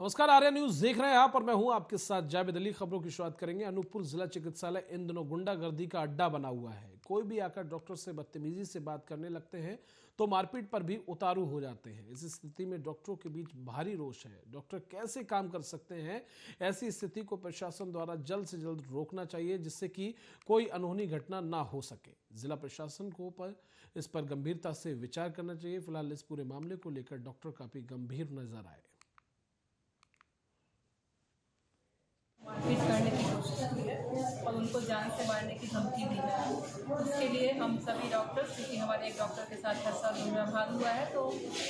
नमस्कार, आर्या न्यूज देख रहे हैं आप और मैं हूं आपके साथ जावेद अली। खबरों की शुरुआत करेंगे। अनूपपुर जिला चिकित्सालय इन दिनों गुंडागर्दी का अड्डा बना हुआ है। कोई भी आकर डॉक्टर से बदतमीजी से बात करने लगते हैं तो मारपीट पर भी उतारू हो जाते हैं। इस स्थिति में डॉक्टरों के बीच भारी रोष है। डॉक्टर कैसे काम कर सकते हैं? ऐसी स्थिति को प्रशासन द्वारा जल्द से जल्द रोकना चाहिए जिससे कि कोई अनहोनी घटना ना हो सके। जिला प्रशासन को इस पर गंभीरता से विचार करना चाहिए। फिलहाल इस पूरे मामले को लेकर डॉक्टर काफी गंभीर नजर आए। मारपीट करने की कोशिश की है और उनको जान से मारने की धमकी दी है। उसके लिए हम सभी डॉक्टर्स, क्योंकि हमारे एक डॉक्टर के साथ ऐसा दुर्व्यवहार हुआ है, तो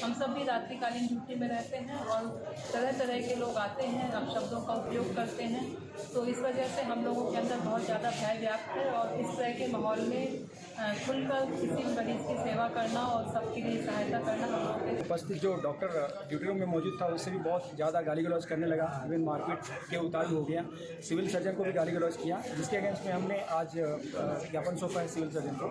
हम सब भी रात्रिकालीन ड्यूटी में रहते हैं और तरह तरह के लोग आते हैं, अपशब्दों का उपयोग करते हैं। तो इस वजह से हम लोगों के अंदर बहुत ज़्यादा भय व्याप्त है और इस तरह के माहौल में खुलकर किसी भी मरीज़ की सेवा करना और सबके लिए सहायता करना हम लोगों के उपस्थित जो डॉक्टर ड्यूटी रूम में मौजूद था उससे भी बहुत ज़्यादा गाली गलौज करने लगा। इवन मारपीट के उतारू हो गया। सिविल सर्जन को भी गाली गलौज किया, जिसके अगेंस्ट में हमने आज ज्ञापन सौंपा है सिविल सर्जन को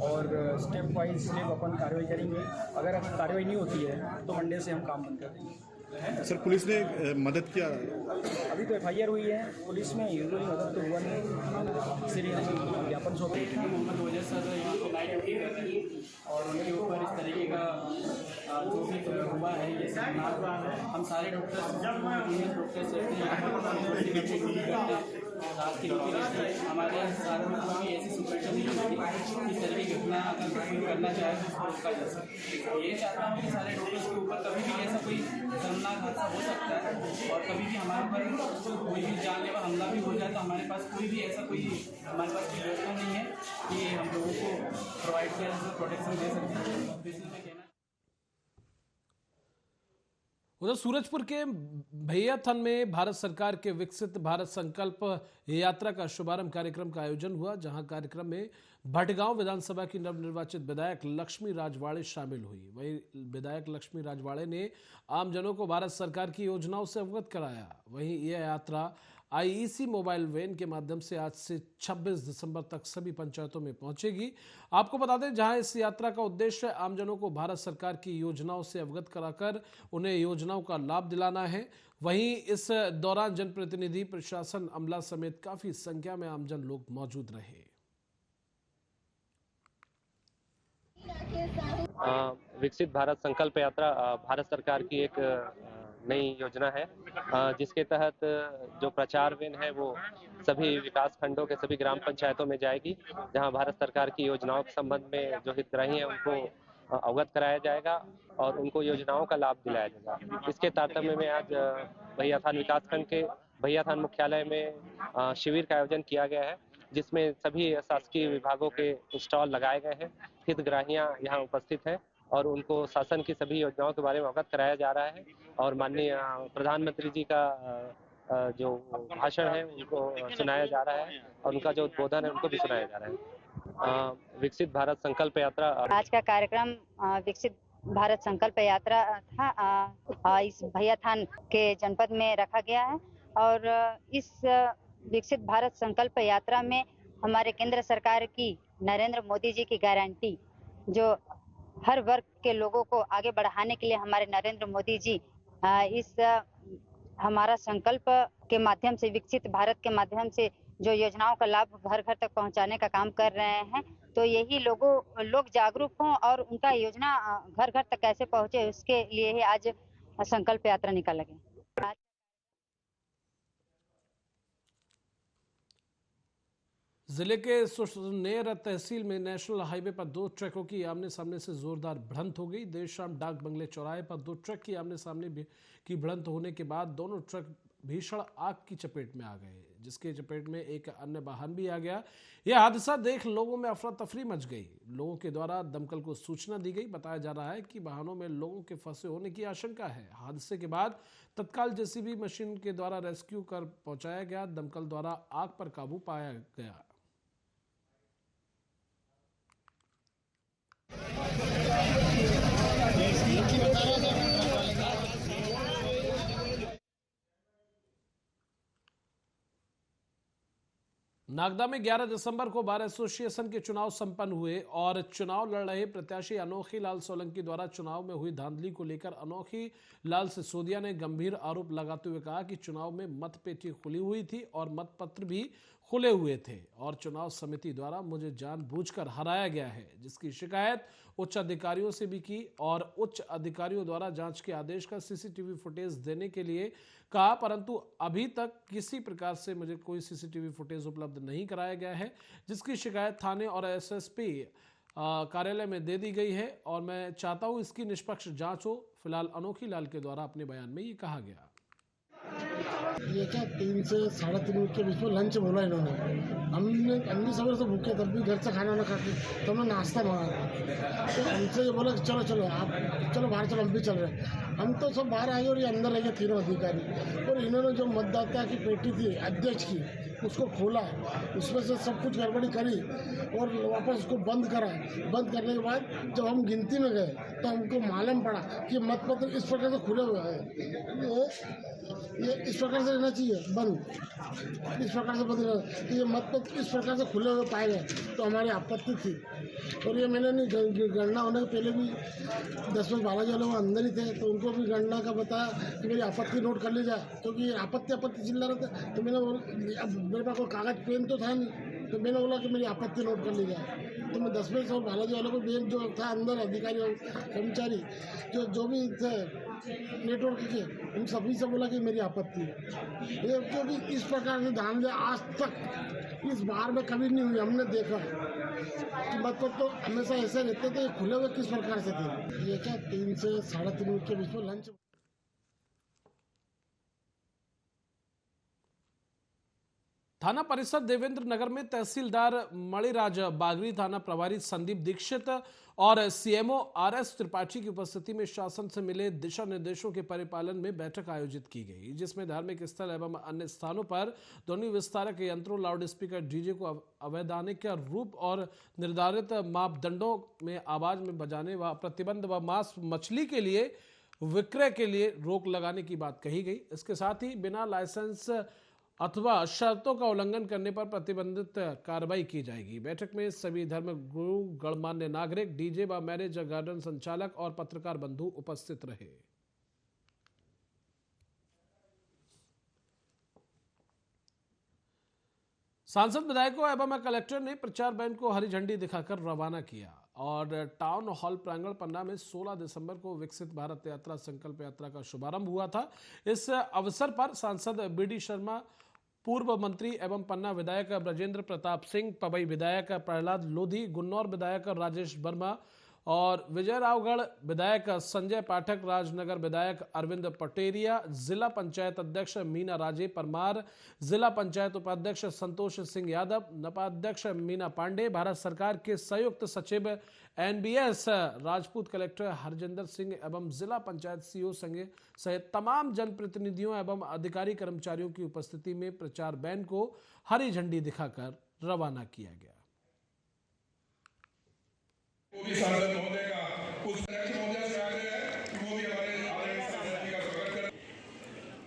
और स्टेप वाइज अपन कार्रवाई करेंगे। अगर कार्रवाई नहीं होती है तो मंडे से हम काम बंद कर देंगे। सर, पुलिस ने मदद किया? अभी तो FIR हुई है पुलिस में, यूजुअली मदद तो हुआ नहीं, इसीलिए हम ज्ञापन सौंपे। मोहम्मद वजह सर यहाँ पे नाइट ड्यूटी कर रहे हैं और उनके ऊपर इस तरीके का जो भी हुआ है ये सब हम सारे डॉक्टर्स जूनियर डॉक्टर्स रहते हैं यहाँ पर ड्यूटी करते हैं, रात की ड्यूटी रहती है। हमारे सारे लोगों की ऐसी सिचुएशन नहीं होती। इस तरह की घटना अगर कोई करना चाहे तो उसको रोका जा सकता है। ये चाहता हूँ कि सारे डॉक्टर्स के ऊपर कभी भी ऐसा कोई खतरनाक हादसा हो सकता है और कभी भी हमारे ऊपर कोई भी जानलेवा हमला भी हो जाए तो हमारे पास कोई भी ऐसा कोई हमारे पास कोई व्यवस्था नहीं है कि हम लोगों को प्रोवाइड किया प्रोटेक्शन दे सकते हैं। तो इसलिए मैं कहना उधर सूरजपुर के भैयाथन में भारत सरकार के विकसित भारत संकल्प यात्रा का शुभारंभ कार्यक्रम का आयोजन हुआ, जहां कार्यक्रम में भटगांव विधानसभा की नवनिर्वाचित विधायक लक्ष्मी राजवाड़े शामिल हुई। वहीं विधायक लक्ष्मी राजवाड़े ने आमजनों को भारत सरकार की योजनाओं से अवगत कराया। वहीं यह यात्रा IEC मोबाइल वैन के माध्यम से आज से 26 दिसंबर तक सभी पंचायतों में पहुंचेगी। आपको बता दें, जहां इस यात्रा का उद्देश्य आमजनों को भारत सरकार की योजनाओं से अवगत कराकर उन्हें योजनाओं का लाभ दिलाना है। वहीं इस दौरान जनप्रतिनिधि, प्रशासन, अमला समेत काफी संख्या में आमजन लोग मौजूद रहे। विकसित भारत संकल्प यात्रा भारत सरकार की एक नई योजना है, जिसके तहत जो प्रचार वैन है वो सभी विकास खंडों के सभी ग्राम पंचायतों में जाएगी, जहां भारत सरकार की योजनाओं के संबंध में जो हितग्राही हैं उनको अवगत कराया जाएगा और उनको योजनाओं का लाभ दिलाया जाएगा। इसके तारतम्य में आज भैयाथान विकास खंड के भैयाथान मुख्यालय में शिविर का आयोजन किया गया है, जिसमें सभी शासकीय विभागों के स्टॉल लगाए गए हैं। हितग्राहियां यहाँ उपस्थित हैं और उनको शासन की सभी योजनाओं के बारे में अवगत कराया जा रहा है और माननीय प्रधानमंत्री जी का जो भाषण है उनको सुनाया जा रहा है और उनका जो उद्बोधन है उनको भी सुनाया जा रहा है। विकसित भारत संकल्प यात्रा आज का कार्यक्रम विकसित भारत संकल्प यात्रा था, इस भैयाथान के जनपद में रखा गया है और इस विकसित भारत संकल्प यात्रा में हमारे केंद्र सरकार की नरेंद्र मोदी जी की गारंटी, जो हर वर्ग के लोगों को आगे बढ़ाने के लिए हमारे नरेंद्र मोदी जी इस हमारा संकल्प के माध्यम से, विकसित भारत के माध्यम से जो योजनाओं का लाभ घर घर तक पहुंचाने का काम कर रहे हैं। तो यही लोग जागरूक हों और उनका योजना घर घर तक कैसे पहुंचे, उसके लिए ही आज संकल्प यात्रा निकाला गया। जिले के सुनेर तहसील में नेशनल हाईवे पर दो ट्रकों की आमने सामने से जोरदार भिड़ंत हो गई। देर शाम डाक बंगले चौराहे पर दो ट्रक की आमने सामने की भिड़ंत होने के बाद दोनों ट्रक भीषण आग की चपेट में आ गए, जिसके चपेट में एक अन्य वाहन भी आ गया। यह हादसा देख लोगों में अफरा तफरी मच गई। लोगों के द्वारा दमकल को सूचना दी गई। बताया जा रहा है कि वाहनों में लोगों के फंसे होने की आशंका है। हादसे के बाद तत्काल JCB मशीन के द्वारा रेस्क्यू कर पहुंचाया गया। दमकल द्वारा आग पर काबू पाया गया। नागदा में 11 दिसंबर को बार एसोसिएशन के चुनाव संपन्न हुए और चुनाव लड़ रहे प्रत्याशी अनोखी लाल सोलंकी द्वारा चुनाव में हुई धांधली को लेकर अनोखी लाल सिसोदिया ने गंभीर आरोप लगाते हुए कहा कि चुनाव में मतपेटी खुली हुई थी और मतपत्र भी खुले हुए थे और चुनाव समिति द्वारा मुझे जानबूझकर हराया गया है, जिसकी शिकायत उच्च अधिकारियों से भी की और उच्च अधिकारियों द्वारा जांच के आदेश का सीसीटीवी फुटेज देने के लिए कहा, परंतु अभी तक किसी प्रकार से मुझे कोई सीसीटीवी फुटेज उपलब्ध नहीं कराया गया है, जिसकी शिकायत थाने और एसएसपी कार्यालय में दे दी गई है और मैं चाहता हूं इसकी निष्पक्ष जांच हो। फिलहाल अनोखी लाल के द्वारा अपने बयान में ये कहा गया। ये क्या 3 से 3:30 के बीच में लंच बोला इन्होंने। हमने सवेरे से भूखे तब भी घर से खाना ना खा के तो हमने नाश्ता मंगाया, तो हमसे ये बोला कि चलो चलो आप चलो बाहर चलो, हम भी चल रहे हैं। हम तो सब बाहर आए और ये अंदर रह गए तीनों अधिकारी, और इन्होंने जो मतदाता की पेटी थी अध्यक्ष की उसको खोला, उसमें से सब कुछ गड़बड़ी करी और वापस उसको बंद करा। बंद करने के बाद जब हम गिनती में गए तो हमको मालूम पड़ा कि मतपत्र इस प्रकार से खुले हुए हैं, ये इस प्रकार से रहना चाहिए बंद, इस प्रकार से बंद रहना, तो ये मतपत्र इस प्रकार से खुले हुए पाए गए तो हमारी आपत्ति थी। और ये मैंने नहीं गणना होने के पहले भी 10 बजे बालाजी वाले वो अंदर ही थे, तो उनको भी गणना का बताया कि मेरी आपत्ति नोट कर ली जाए, क्योंकि आपत्ति चिल्ला रहे थे। तो मैंने अब मेरे पास कोई कागज पेन तो था नहीं, तो मैंने बोला कि मेरी आपत्ति नोट कर ली जाए। तो मैं 10 बजे से बालाजी वालों को बेन जो था अंदर अधिकारी और कर्मचारी जो भी थे नेटवर्क के, उन सभी से बोला कि मेरी आपत्ति है। ये क्योंकि इस प्रकार से धांधली आज तक इस बार में कभी नहीं हुई। हमने देखा कि मतलब तो हमेशा ऐसे रहते थे, खुले हुए किस प्रकार से थे। ये क्या 3 से 3:30 के बीच में लंच। थाना परिषद देवेंद्र नगर में तहसीलदार मणिराज बागरी, थाना प्रभारी संदीप दीक्षित और सीएमओ आरएस त्रिपाठी की उपस्थिति में शासन से मिले दिशा निर्देशों के परिपालन में बैठक आयोजित की गई, जिसमें धार्मिक स्थल एवं अन्य स्थानों पर ध्वनि विस्तारक यंत्रों, लाउड स्पीकर, डीजे को अवैधानिक रूप और निर्धारित मापदंडों में आवाज में बजाने व प्रतिबंध व मांस मछली के लिए विक्रय के लिए रोक लगाने की बात कही गई। इसके साथ ही बिना लाइसेंस अथवा शर्तों का उल्लंघन करने पर प्रतिबंधित कार्रवाई की जाएगी। बैठक में सभी धर्मगुरु, गणमान्य नागरिक, डीजे व मैरिज गार्डन संचालक और पत्रकार बंधु उपस्थित रहे। सांसद, विधायकों एवं कलेक्टर ने प्रचार बैंड को हरी झंडी दिखाकर रवाना किया और टाउन हॉल प्रांगण पन्ना में 16 दिसंबर को विकसित भारत यात्रा संकल्प यात्रा का शुभारंभ हुआ था। इस अवसर पर सांसद बीडी शर्मा, पूर्व मंत्री एवं पन्ना विधायक ब्रजेंद्र प्रताप सिंह, पवई विधायक प्रहलाद लोधी, गुन्नौर विधायक राजेश वर्मा और विजयरावगढ़ विधायक संजय पाठक, राजनगर विधायक अरविंद पटेरिया, जिला पंचायत अध्यक्ष मीना राजे परमार, जिला पंचायत उपाध्यक्ष संतोष सिंह यादव, नपाध्यक्ष मीना पांडे, भारत सरकार के संयुक्त सचिव एनबीएस राजपूत, कलेक्टर हरजिंदर सिंह एवं जिला पंचायत सीओ संघ सहित तमाम जनप्रतिनिधियों एवं अधिकारी कर्मचारियों की उपस्थिति में प्रचार बैंड को हरी झंडी दिखाकर रवाना किया गया। वो भी सांसद महोदय का उस अध्यक्ष महोदय से आग्रह है कि वो भी हमारे आदरणीय सांसद जी का स्वागत करें,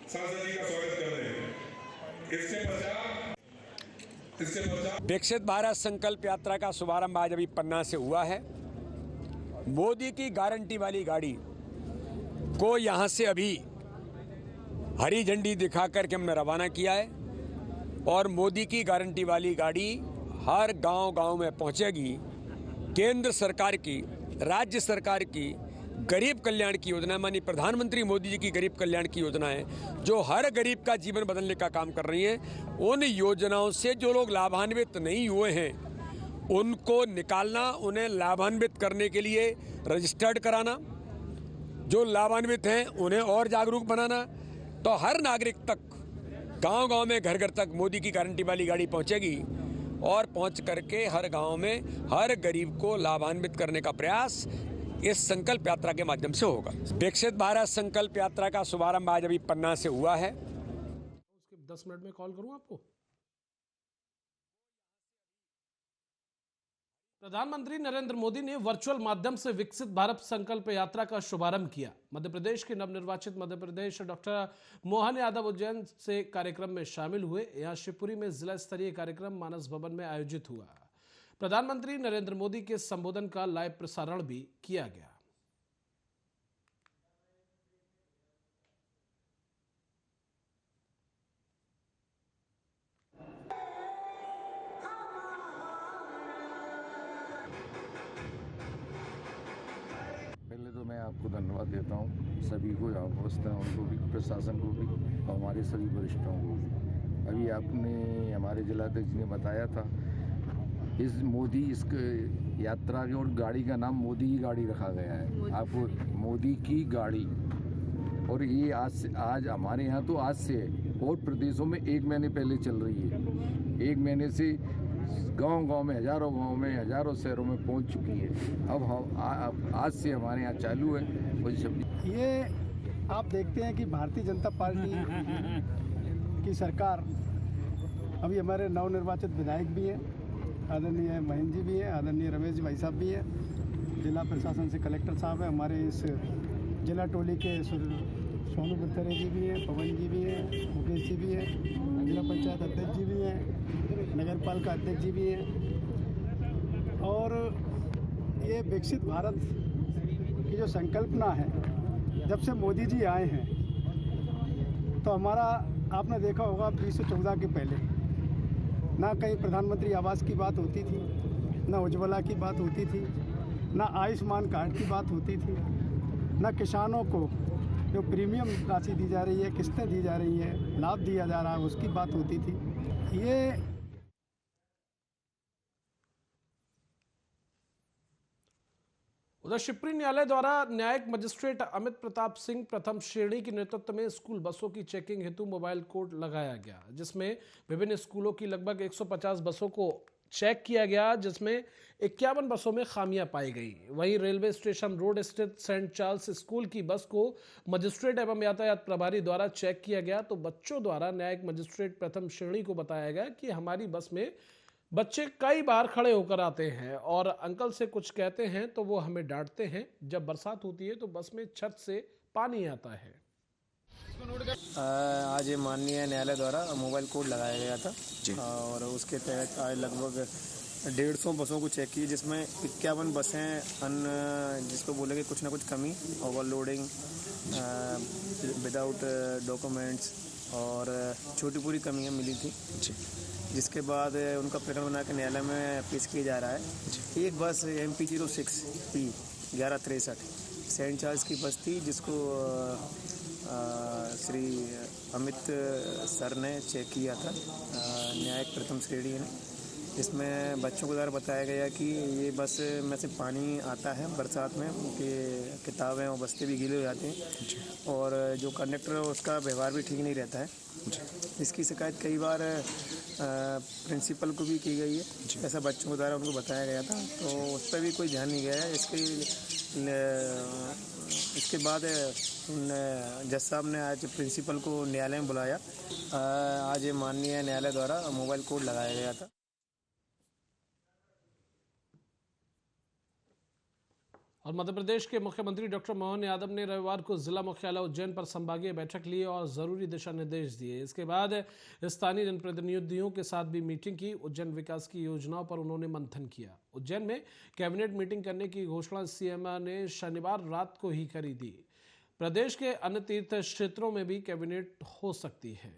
सांसद जी का स्वागत कर रहे हैं। इसके पश्चात विकसित भारत संकल्प यात्रा का शुभारंभ आज अभी पन्ना से हुआ है। मोदी की गारंटी वाली गाड़ी को यहां से अभी हरी झंडी दिखा करके हमने रवाना किया है और मोदी की गारंटी वाली गाड़ी हर गांव-गांव में पहुंचेगी। केंद्र सरकार की, राज्य सरकार की गरीब कल्याण की योजना, माननीय प्रधानमंत्री मोदी जी की गरीब कल्याण की योजनाएं जो हर गरीब का जीवन बदलने का काम कर रही हैं, उन योजनाओं से जो लोग लाभान्वित नहीं हुए हैं उनको निकालना, उन्हें लाभान्वित करने के लिए रजिस्टर्ड कराना, जो लाभान्वित हैं उन्हें और जागरूक बनाना। तो हर नागरिक तक, गांव-गांव में, घर-घर तक मोदी की गारंटी वाली गाड़ी पहुंचेगी और पहुंच करके हर गांव में हर गरीब को लाभान्वित करने का प्रयास इस संकल्प यात्रा के माध्यम से होगा। विकसित भारत संकल्प यात्रा का शुभारंभ आज अभी पन्ना से हुआ है। उसके 10 मिनट में कॉल करूं आपको। प्रधानमंत्री नरेंद्र मोदी ने वर्चुअल माध्यम से विकसित भारत संकल्प यात्रा का शुभारंभ किया। मध्य प्रदेश के नवनिर्वाचित मध्य प्रदेश डॉक्टर मोहन यादव उज्जैन से कार्यक्रम में शामिल हुए। यहां शिवपुरी में जिला स्तरीय कार्यक्रम मानस भवन में आयोजित हुआ। प्रधानमंत्री नरेंद्र मोदी के संबोधन का लाइव प्रसारण भी किया गया। पहले तो मैं आपको धन्यवाद देता हूँ, सभी को यहाँ उपस्थित हैं उनको भी, प्रशासन को भी और हमारे सभी वरिष्ठों को भी। अभी आपने हमारे जिलाध्यक्ष ने बताया था, इस मोदी इस यात्रा की और गाड़ी का नाम मोदी की गाड़ी रखा गया है। आपको मोदी की गाड़ी, और ये आज हमारे यहाँ तो आज से है और प्रदेशों में 1 महीने पहले चल रही है। 1 महीने से गांव-गांव में, हजारों गांव में, हजारों शहरों में पहुंच चुकी है। अब हम आज से हमारे यहाँ चालू है। ये आप देखते हैं कि भारतीय जनता पार्टी की सरकार, अभी हमारे नवनिर्वाचित विधायक भी हैं, आदरणीय महेंद्र जी भी हैं, आदरणीय रमेश जी भाई साहब भी हैं, जिला प्रशासन से कलेक्टर साहब हैं, हमारे इस जिला टोली के सोनू बत्थरे जी भी हैं, पवन जी भी हैं, मुकेश जी भी हैं, जिला पंचायत अध्यक्ष जी भी हैं, नगर पालिका अध्यक्ष जी भी हैं। और ये विकसित भारत की जो संकल्पना है, जब से मोदी जी आए हैं तो हमारा, आपने देखा होगा 2014 के पहले ना कहीं प्रधानमंत्री आवास की बात होती थी, ना उज्ज्वला की बात होती थी, ना आयुष्मान कार्ड की बात होती थी, ना किसानों को जो प्रीमियम राशि दी जा रही है, किस्तें दी जा रही हैं, लाभ दिया जा रहा है, उसकी बात होती थी। ये उधर शिवपुरी न्यायालय द्वारा न्यायिक मजिस्ट्रेट अमित प्रताप सिंह प्रथम श्रेणी के नेतृत्व में स्कूल बसों की चेकिंग हेतु मोबाइल कोड लगाया गया, जिसमें विभिन्न स्कूलों की लगभग 150 बसों को चेक किया गया, जिसमें 51 बसों में खामियां पाई गई। वहीं रेलवे स्टेशन रोड स्थित सेंट चार्ल्स स्कूल की बस को मजिस्ट्रेट एवं यातायात प्रभारी द्वारा चेक किया गया तो बच्चों द्वारा न्यायिक मजिस्ट्रेट प्रथम श्रेणी को बताया गया कि हमारी बस में बच्चे कई बार खड़े होकर आते हैं और अंकल से कुछ कहते हैं तो वो हमें डांटते हैं। जब बरसात होती है तो बस में छत से पानी आता है। आज माननीय न्यायालय द्वारा मोबाइल कोड लगाया गया था और उसके तहत आज लगभग 150 बसों को चेक की, जिसमें 51 बसें जिसको बोलेंगे कुछ ना कुछ कमी, ओवरलोडिंग, विदाउट डॉक्यूमेंट्स और छोटी पूरी कमियां मिली थी, जिसके बाद उनका प्रकरण बना के न्यायालय में पेश किया जा रहा है। एक बस MP06P 1163 सेंट चार्ल्स की बस थी, जिसको श्री अमित सर ने चेक किया था, न्यायिक प्रथम श्रेणी ने। इसमें बच्चों को द्वारा बताया गया कि ये बस में से पानी आता है बरसात में, कि किताबें और बस्ते भी गीले हो जाते हैं और जो कंडक्टर है उसका व्यवहार भी ठीक नहीं रहता है। इसकी शिकायत कई बार प्रिंसिपल को भी की गई है, ऐसा बच्चों के द्वारा उनको बताया गया था, तो उस पर भी कोई ध्यान नहीं गया है। इसके बाद जज साहब ने आज प्रिंसिपल को न्यायालय में बुलाया। आज माननीय न्यायालय द्वारा मोबाइल कोड लगाया गया था। और मध्य प्रदेश के मुख्यमंत्री डॉक्टर मोहन यादव ने रविवार को जिला मुख्यालय उज्जैन पर संभागीय बैठक ली और जरूरी दिशा निर्देश दिए। इसके बाद स्थानीय जनप्रतिनिधियों के साथ भी मीटिंग की। उज्जैन विकास की योजनाओं पर उन्होंने मंथन किया। उज्जैन में कैबिनेट मीटिंग करने की घोषणा सीएम ने शनिवार रात को ही करी थी। प्रदेश के अन्य तीर्थ क्षेत्रों में भी कैबिनेट हो सकती है।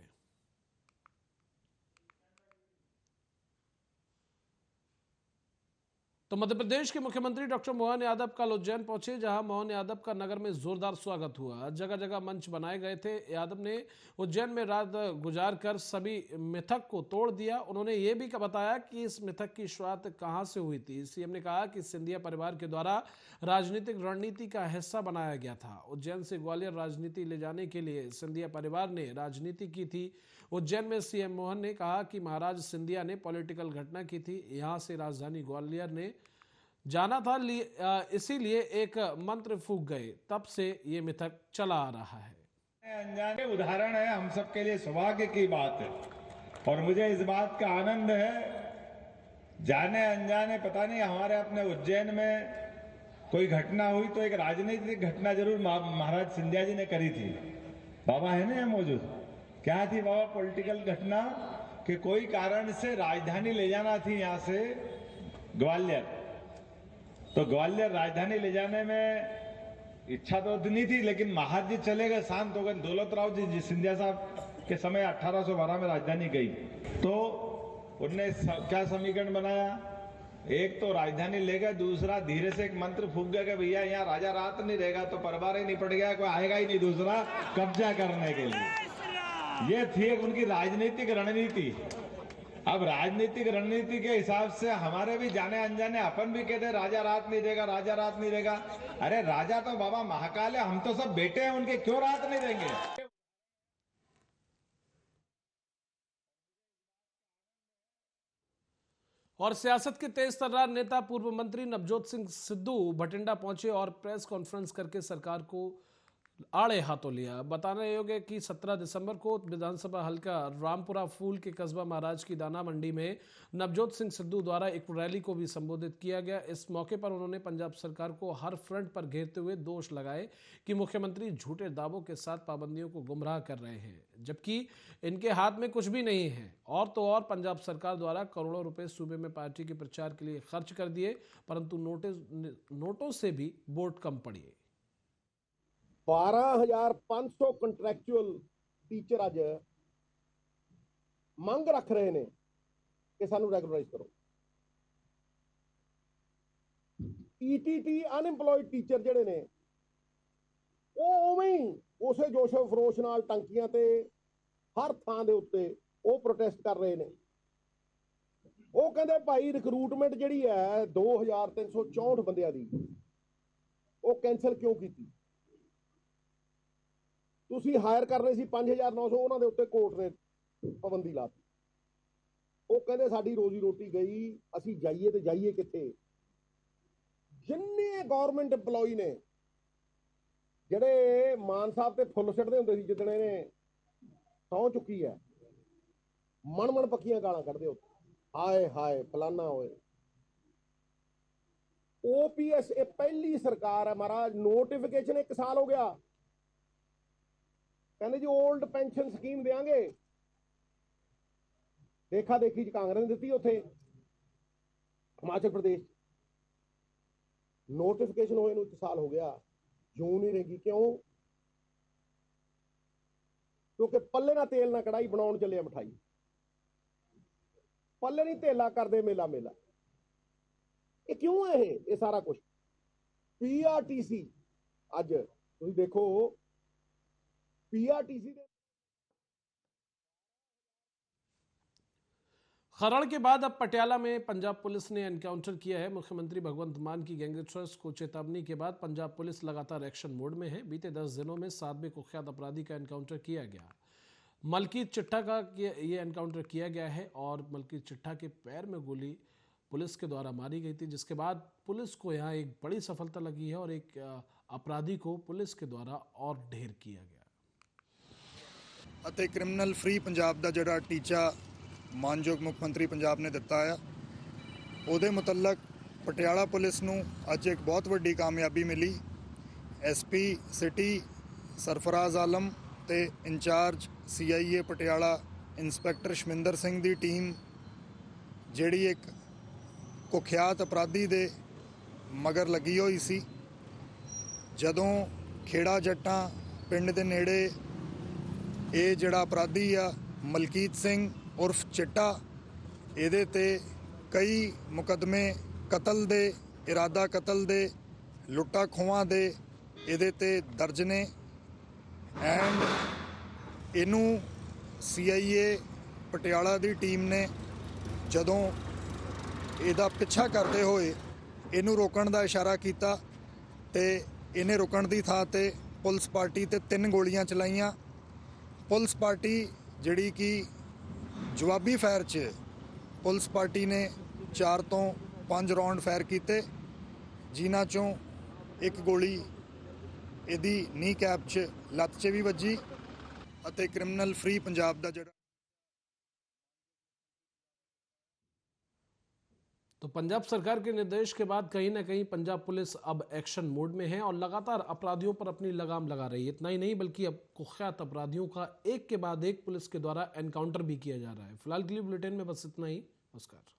तो मध्य प्रदेश के मुख्यमंत्री डॉक्टर मोहन यादव कल उज्जैन पहुंचे, जहां मोहन यादव का नगर में जोरदार स्वागत हुआ। जगह जगह मंच बनाए गए थे। यादव ने उज्जैन में रात गुजार कर सभी मिथक को तोड़ दिया। उन्होंने ये भी बताया कि इस मिथक की शुरुआत कहां से हुई थी। सीएम ने कहा कि सिंधिया परिवार के द्वारा राजनीतिक रणनीति का हिस्सा बनाया गया था। उज्जैन से ग्वालियर राजनीति ले जाने के लिए सिंधिया परिवार ने राजनीति की थी। उज्जैन में सीएम मोहन ने कहा कि महाराज सिंधिया ने पॉलिटिकल घटना की थी, यहां से राजधानी ग्वालियर ने जाना था, इसीलिए एक मंत्र फूंक गए, तब से ये मिथक चला आ रहा है। अनजाने उदाहरण है, हम सबके लिए सौभाग्य की बात है और मुझे इस बात का आनंद है जाने अनजाने पता नहीं हमारे अपने उज्जैन में कोई घटना हुई तो एक राजनीतिक घटना जरूर महाराज सिंधिया जी ने करी थी। बाबा है ना यहाँ मौजूद? क्या थी बाबा पॉलिटिकल घटना? कि कोई कारण से राजधानी ले जाना थी यहाँ से ग्वालियर, तो ग्वालियर राजधानी ले जाने में इच्छा तो नहीं थी, लेकिन महाराज जी चले गए, शांत हो गए। दौलत राव जी सिंधिया साहब के समय 1812 में राजधानी गई, तो उनने क्या समीकरण बनाया? एक तो राजधानी ले गए, दूसरा धीरे से एक मंत्र फूंक गया कि भैया यहाँ राजा रात नहीं रहेगा तो परवार ही नहीं पड़ गया, कोई आएगा ही नहीं दूसरा कब्जा करने के लिए। ये थी एक उनकी राजनीतिक रणनीति। अब राजनीतिक रणनीति के हिसाब से हमारे भी जाने अनजाने अपन भी कहते राजा रात नहीं देगा, राजा रात नहीं देगा। अरे राजा तो बाबा महाकाल है, हम तो सब बेटे हैं उनके, क्यों रात नहीं देंगे? और सियासत के तेज तर्रार नेता पूर्व मंत्री नवजोत सिंह सिद्धू भटिंडा पहुंचे और प्रेस कॉन्फ्रेंस करके सरकार को आड़े हाथों लिया। बताना योग्य है कि 17 दिसंबर को विधानसभा हल्का रामपुरा फूल के कस्बा महाराज की दाना मंडी में नवजोत सिंह सिद्धू द्वारा एक रैली को भी संबोधित किया गया। इस मौके पर उन्होंने पंजाब सरकार को हर फ्रंट पर घेरते हुए दोष लगाए कि मुख्यमंत्री झूठे दावों के साथ पाबंदियों को गुमराह कर रहे हैं, जबकि इनके हाथ में कुछ भी नहीं है। और तो और पंजाब सरकार द्वारा करोड़ों रुपए सूबे में पार्टी के प्रचार के लिए खर्च कर दिए, परंतु नोटों से भी वोट कम पड़ी। 12,500 ਕੰਟਰੈਕਚੁਅਲ ਟੀਚਰ ਅੱਜ ਮੰਗ ਰੱਖ ਰਹੇ ਨੇ ਕਿ ਸਾਨੂੰ ਰੈਗੂਲਰਾਈਜ਼ ਕਰੋ। ਈਟੀਟੀ ਅਨਐਮਪਲੋਇਡ ਟੀਚਰ ਜਿਹੜੇ ਨੇ ਉਹ ਉਵੇਂ ਹੀ ਉਸੇ ਜੋਸ਼ੋ ਫਰੋਸ਼ ਨਾਲ ਟੰਕੀਆਂ ਤੇ ਹਰ ਥਾਂ ਦੇ ਉੱਤੇ ਉਹ ਪ੍ਰੋਟੈਸਟ ਕਰ ਰਹੇ ਨੇ। ਉਹ ਕਹਿੰਦੇ ਭਾਈ ਰਿਕਰੂਟਮੈਂਟ ਜਿਹੜੀ ਹੈ 2364 ਬੰਦਿਆਂ ਦੀ ਉਹ ਕੈਂਸਲ ਕਿਉਂ ਕੀਤੀ? ਤੁਸੀਂ ਹਾਇਰ ਕਰ ਰਹੇ ਸੀ 5900, ਉਹਨਾਂ ਦੇ ਉੱਤੇ ਕੋਰਟ ਨੇ ਪਾਬੰਦੀ ਲਾਤੀ। ਉਹ ਕਹਿੰਦੇ ਸਾਡੀ ਰੋਜ਼ੀ ਰੋਟੀ ਗਈ, ਅਸੀਂ ਜਾਈਏ ਤੇ ਜਾਈਏ ਕਿੱਥੇ? ਜਿੰਨੇ ਗਵਰਨਮੈਂਟ EMPLOYE ਨੇ ਜਿਹੜੇ ਮਾਨ ਸਾਹਿਬ ਤੇ ਫੁੱਲ ਸਿੱਟਦੇ ਹੁੰਦੇ ਸੀ ਜਿੱਦਣ ਇਹਨੇ ਸਹੁੰ ਚੁੱਕੀ ਹੈ, ਮਣ ਪੱਕੀਆਂ ਗਾਲਾਂ ਕੱਢਦੇ ਹੋ, ਹਾਏ ਹਾਏ ਫਲਾਨਾ ਹੋਏ। OPS ਇਹ ਪਹਿਲੀ ਸਰਕਾਰ ਹੈ ਮਹਾਰਾਜ, ਨੋਟੀਫਿਕੇਸ਼ਨ 1 ਸਾਲ ਹੋ ਗਿਆ, ਕਹਿੰਦੇ ਜੀ ओल्ड ਪੈਨਸ਼ਨ ਸਕੀਮ ਦੇਾਂਗੇ। ਦੇਖਾ ਦੇਖੀ ਚ ਕਾਂਗਰਸ ਨੇ ਦਿੱਤੀ ਉੱਥੇ ਹਿਮਾਚਲ ਪ੍ਰਦੇਸ਼। ਨੋਟੀਫਿਕੇਸ਼ਨ ਹੋਏ ਨੂੰ 1 ਸਾਲ ਹੋ ਗਿਆ, ਜੂਨ ਹੀ ਰਹੇਗੀ। ਕਿਉਂ? ਕਿਉਂਕਿ ਪੱਲੇ ਨਾਲ ਤੇਲ ਨਾ ਕੜਾਈ ਬਣਾਉਣ ਚੱਲਿਆ ਮਠਾਈ, ਪੱਲੇ ਨਹੀਂ ਧੇਲਾ ਕਰਦੇ ਮੇਲਾ ਮੇਲਾ। ਇਹ ਕਿਉਂ ਹੈ ਇਹ ਸਾਰਾ ਕੁਝ? PRTC ਅੱਜ ਤੁਸੀਂ देखो PRTC खरड़ के बाद अब पटियाला में पंजाब पुलिस ने एनकाउंटर किया है। मुख्यमंत्री भगवंत मान की गैंगस्टर्स को चेतावनी के बाद पंजाब पुलिस लगातार एक्शन मोड में है। बीते 10 दिनों में 7वें कुख्यात अपराधी का एनकाउंटर किया गया। मलकीत चिट्ठा का ये एनकाउंटर किया गया है और मलकीत चिट्ठा के पैर में गोली पुलिस के द्वारा मारी गई थी, जिसके बाद पुलिस को यहाँ एक बड़ी सफलता लगी है और एक अपराधी को पुलिस के द्वारा और ढेर किया गया। ਅਤੇ ਕ੍ਰਿਮੀਨਲ ਫ੍ਰੀ ਪੰਜਾਬ ਦਾ ਜਿਹੜਾ ਟੀਚਾ ਮਾਨਯੋਗ ਮੁੱਖ ਮੰਤਰੀ ਪੰਜਾਬ ਨੇ ਦਿੱਤਾ ਆ, ਉਹਦੇ ਮੁਤਲਕ ਪਟਿਆਲਾ ਪੁਲਿਸ ਨੂੰ ਅੱਜ ਇੱਕ ਬਹੁਤ ਵੱਡੀ ਕਾਮਯਾਬੀ ਮਿਲੀ। SP ਸਿਟੀ ਸਰਫਰਾਜ਼ ਆਲਮ ਤੇ incharge CIA Patiala inspector Shaminder Singh ਦੀ ਟੀਮ ਜਿਹੜੀ ਇੱਕ ਕੁਖਿਆਤ ਅਪਰਾਧੀ ਦੇ ਮਗਰ ਲੱਗੀ ਹੋਈ ਸੀ। ਜਦੋਂ ਖੇੜਾ ਜੱਟਾਂ ਪਿੰਡ ਦੇ ਨੇੜੇ ਇਹ ਜਿਹੜਾ ਅਪਰਾਧੀ ਆ ਮਲਕੀਤ ਸਿੰਘ ਉਰਫ ਚਿੱਟਾ, ਇਹਦੇ ਤੇ ਕਈ ਮੁਕੱਦਮੇ ਕਤਲ ਦੇ, ਇਰਾਦਾ ਕਤਲ ਦੇ, ਲੁੱਟਾਂ ਖੋਹਾਂ ਦੇ ਇਹਦੇ ਤੇ ਦਰਜ ਨੇ। ਐਂਡ ਇਹਨੂੰ CIA ਪਟਿਆਲਾ ਦੀ ਟੀਮ ਨੇ ਜਦੋਂ ਇਹਦਾ ਪਿੱਛਾ ਕਰਦੇ ਹੋਏ ਇਹਨੂੰ ਰੋਕਣ ਦਾ ਇਸ਼ਾਰਾ ਕੀਤਾ ਤੇ ਇਹਨੇ ਰੁਕਣ ਦੀ ਥਾਂ ਤੇ ਪੁਲਿਸ ਪਾਰਟੀ ਤੇ 3 ਗੋਲੀਆਂ ਚਲਾਈਆਂ। ਪੁਲਿਸ ਪਾਰਟੀ ਜਿਹੜੀ ਕਿ ਜਵਾਬੀ ਫਾਇਰ 'ਚ ਪੁਲਿਸ ਪਾਰਟੀ ਨੇ 4 ਤੋਂ 5 ਰਾਉਂਡ ਫਾਇਰ ਕੀਤੇ, ਜਿਨ੍ਹਾਂ 'ਚੋਂ ਇੱਕ ਗੋਲੀ ਇਹਦੀ ਨੀ ਕੈਪ 'ਚ ਲੱਤ 'ਚ ਵੀ ਵੱਜੀ। ਅਤੇ ਕ੍ਰਿਮੀਨਲ ਫ੍ਰੀ ਪੰਜਾਬ ਦਾ ਜਿਹੜਾ तो पंजाब सरकार के निर्देश के बाद कहीं ना कहीं पंजाब पुलिस अब एक्शन मोड में है और लगातार अपराधियों पर अपनी लगाम लगा रही है। इतना ही नहीं बल्कि अब कुख्यात अपराधियों का एक के बाद एक पुलिस के द्वारा एनकाउंटर भी किया जा रहा है। फिलहाल के लिए बुलेटिन में बस इतना ही। नमस्कार।